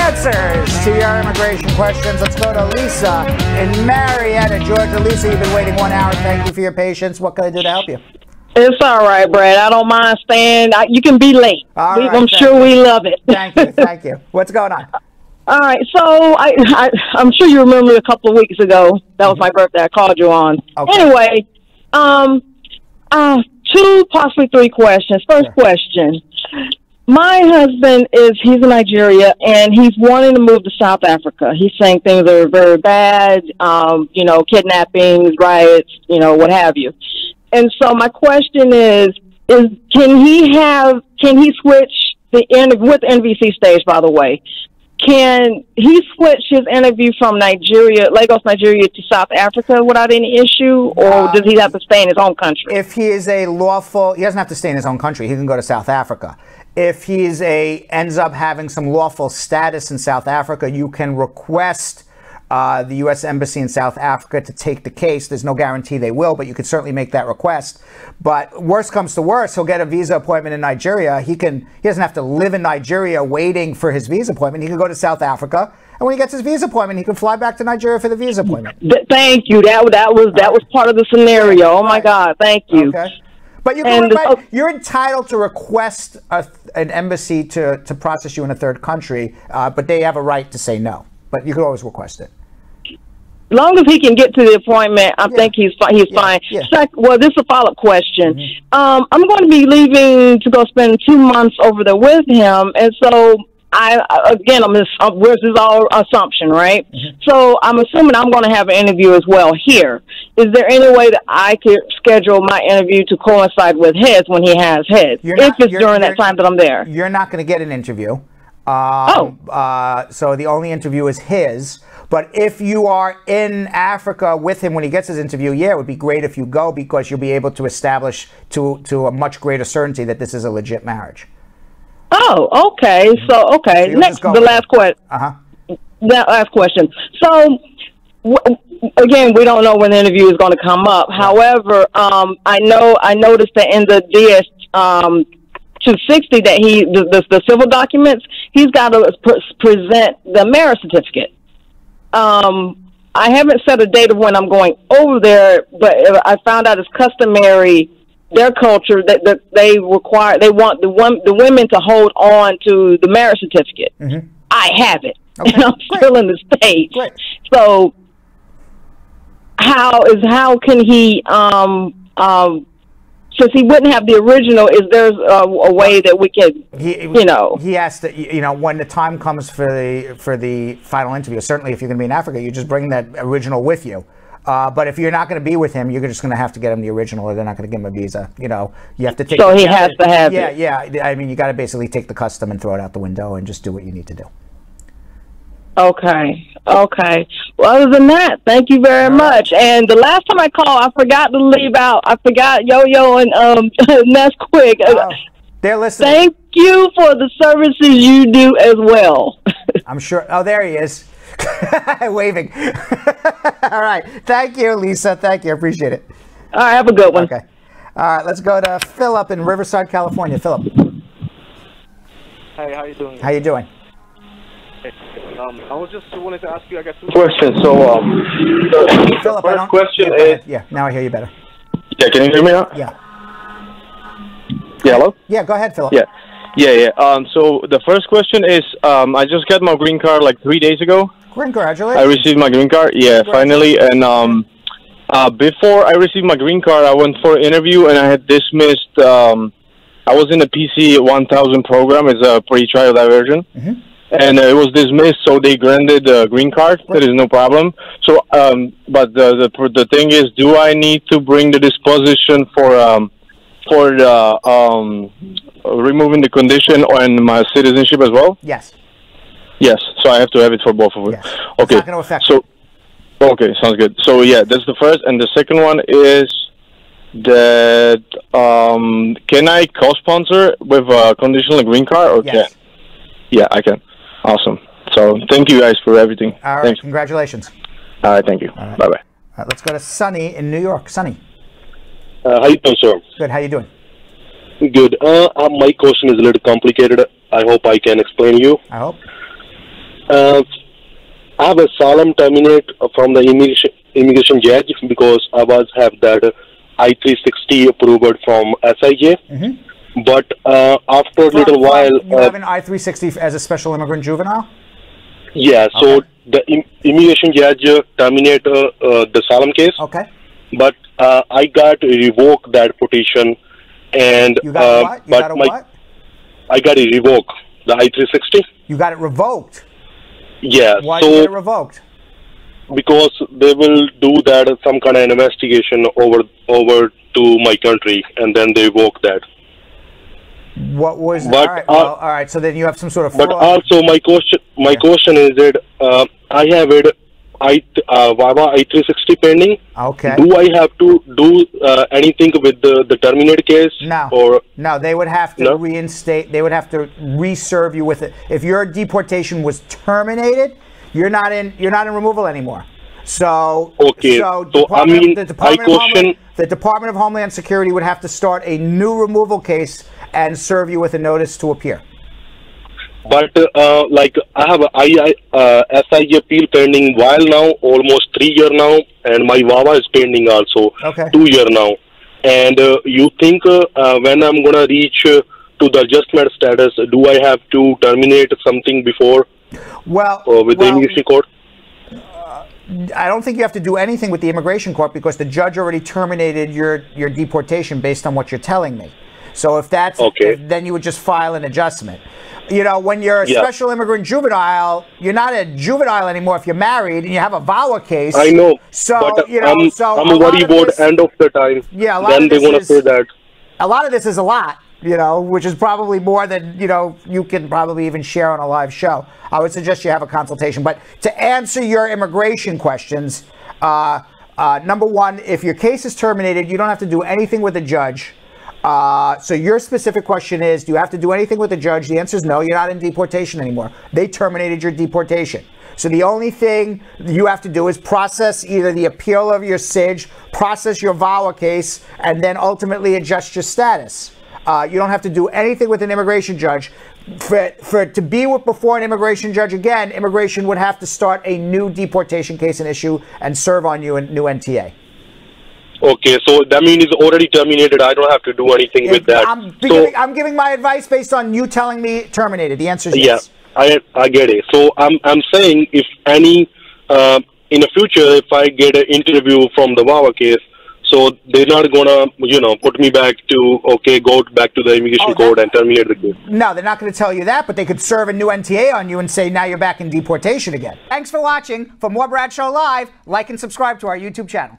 answers to your immigration questions. Let's go to Lisa in Marietta, Georgia. Lisa, you've been waiting 1 hour. Thank you for your patience. What can I do to help you? It's all right, Brad. I don't mind staying. You can be late. All right, I'm sure we love it. Thank you. Thank you. What's going on? All right. So I'm sure you remember a couple of weeks ago. That was my birthday. I called you on. Okay. Anyway, 2, possibly 3 questions. First question. My husband he's in Nigeria, and he's wanting to move to South Africa. He's saying things are very bad, kidnappings, riots, what have you. And so my question is can he switch with NVC stage, by the way? Can he switch his interview from Lagos, Nigeria to South Africa without any issue, or does he have to stay in his own country? If he is he doesn't have to stay in his own country. He can go to South Africa. If he ends up having some lawful status in South Africa, you can request the U.S. Embassy in South Africa to take the case. There's no guarantee they will, but you could certainly make that request. But worst comes to worst, he'll get a visa appointment in Nigeria. He doesn't have to live in Nigeria waiting for his visa appointment. He can go to South Africa, and when he gets his visa appointment, he can fly back to Nigeria for the visa appointment. Thank you. That was part of the scenario. Oh my God, thank you. Okay. But you're entitled to request an embassy to process you in a third country, but they have a right to say no. But you could always request it. As long as he can get to the appointment, I think he's fine. Yeah. Well, this is a follow-up question. I'm going to be leaving to go spend 2 months over there with him, and so this is all assumption, right? So I'm assuming I'm going to have an interview as well here. Is there any way that I could schedule my interview to coincide with his when he has his, if it's during that time that I'm there? You're not going to get an interview. So the only interview is his. But if you are in Africa with him when he gets his interview, it would be great if you go, because you'll be able to establish to a much greater certainty that this is a legit marriage. Oh, okay. So, okay. Next, the last question. That last question. So, again, we don't know when the interview is going to come up. However, I noticed that in the DS 260 that the civil documents, he's got to present the marriage certificate. I haven't set a date of when I'm going over there, but I found out it's customary, their culture, that they want the women to hold on to the marriage certificate. I have it, and I'm still in the States. Great. So how can he since he wouldn't have the original, is there a way that we can, He has to, when the time comes for the final interview, certainly if you're going to be in Africa, you just bring that original with you. But if you're not going to be with him, you're just going to have to get him the original, or they're not going to give him a visa. You have to take. So he has to have it. Yeah. I mean, you got to basically take the custom and throw it out the window and just do what you need to do. Okay. Well, other than that, thank you very much. And the last time I called, I forgot to leave out. I forgot Yo-Yo and Nesquik. They're listening. Thank you for the services you do as well. I'm sure. Oh, there he is. Waving. All right. Thank you, Lisa. Thank you. I appreciate it. All right. Have a good one. Okay. All right. Let's go to Philip in Riverside, California. Philip. Hey, how you doing? How you doing? I was just wanted to ask you, I guess, 2 questions. So, Philip, the first question is... Yeah, now I hear you better. Yeah, can you hear me now? Yeah. Yeah, hello? Yeah, go ahead, Philip. Yeah. So the first question is, I just got my green card like 3 days ago. Congratulations. I received my green card, finally. And before I received my green card, I went for an interview, and I had dismissed... I was in the PC 1000 program. It's a pre-trial diversion. And it was dismissed, so they granted the green card. There is no problem. So, but the thing is, do I need to bring the disposition for removing the condition on my citizenship as well? Yes. Yes. So I have to have it for both of them. Yes. Okay. It's not going to affect so, okay, sounds good. So yeah, that's the first, and the second one is that can I co-sponsor with a conditional green card or yes. can't? Yeah, I can. Awesome. So thank you guys for everything. All right. Thanks. Congratulations. All right. Thank you. Right. Bye-bye. All right, let's go to Sunny in New York. Sunny. How you doing, sir? Good. How you doing? Good. My question is a little complicated. I hope I can explain you. I hope. I have a solemn terminate from the immigration judge because I have that I-360 approved from SIJ. But after a little while... You have an I-360 as a special immigrant juvenile? Yeah, so the immigration judge terminate the solemn case. Okay. But I got to revoke that petition. And, you got what? You got a what? I got to revoke the I-360. You got it revoked? Yeah. Why did you get it revoked? Because they will do that, some kind of investigation over to my country, and then they revoke that. What was? But, all right. So then you have some sort of fraud. But also, my question is that I have it VAWA I-360 pending. Okay. Do I have to do anything with the terminated case? No. Or no, they would have to reinstate. They would have to reserve you with it. If your deportation was terminated, you're not in removal anymore. So okay. So I mean, the Department of Homeland Security would have to start a new removal case and serve you with a notice to appear. But like I have a SIG appeal pending while now, almost 3 years now, and my VAWA is pending also 2 years now. And you think when I'm gonna reach to the adjustment status, do I have to terminate something before? With the immigration court? I don't think you have to do anything with the immigration court because the judge already terminated your deportation based on what you're telling me. So if that's then you would just file an adjustment. You know, when you're a special immigrant juvenile, you're not a juvenile anymore if you're married and you have a VAWA case. I know. So but, you know, I'm worried about end of the time. Yeah, then they want to say that. A lot of this is a lot, you know, which is probably more than, you know, you can probably even share on a live show. I would suggest you have a consultation. But to answer your immigration questions, number one, if your case is terminated, you don't have to do anything with the judge. So your specific question is, do you have to do anything with the judge? The answer is no, you're not in deportation anymore. They terminated your deportation. So the only thing you have to do is process either the appeal of your SIJ, process your VAWA case, and then ultimately adjust your status. You don't have to do anything with an immigration judge. For it to be before an immigration judge again, immigration would have to start a new deportation case and issue and serve on you a new NTA. Okay, so that means it's already terminated. I don't have to do anything with that. I'm giving my advice based on you telling me terminated. The answer is yes. Yeah, I get it. So I'm saying if any in the future, if I get an interview from the VAWA case, so they're not gonna put me back to go back to the immigration court and terminate the case. No, they're not going to tell you that, but they could serve a new NTA on you and say now you're back in deportation again. Thanks for watching. For more Bradshaw Live, like and subscribe to our YouTube channel.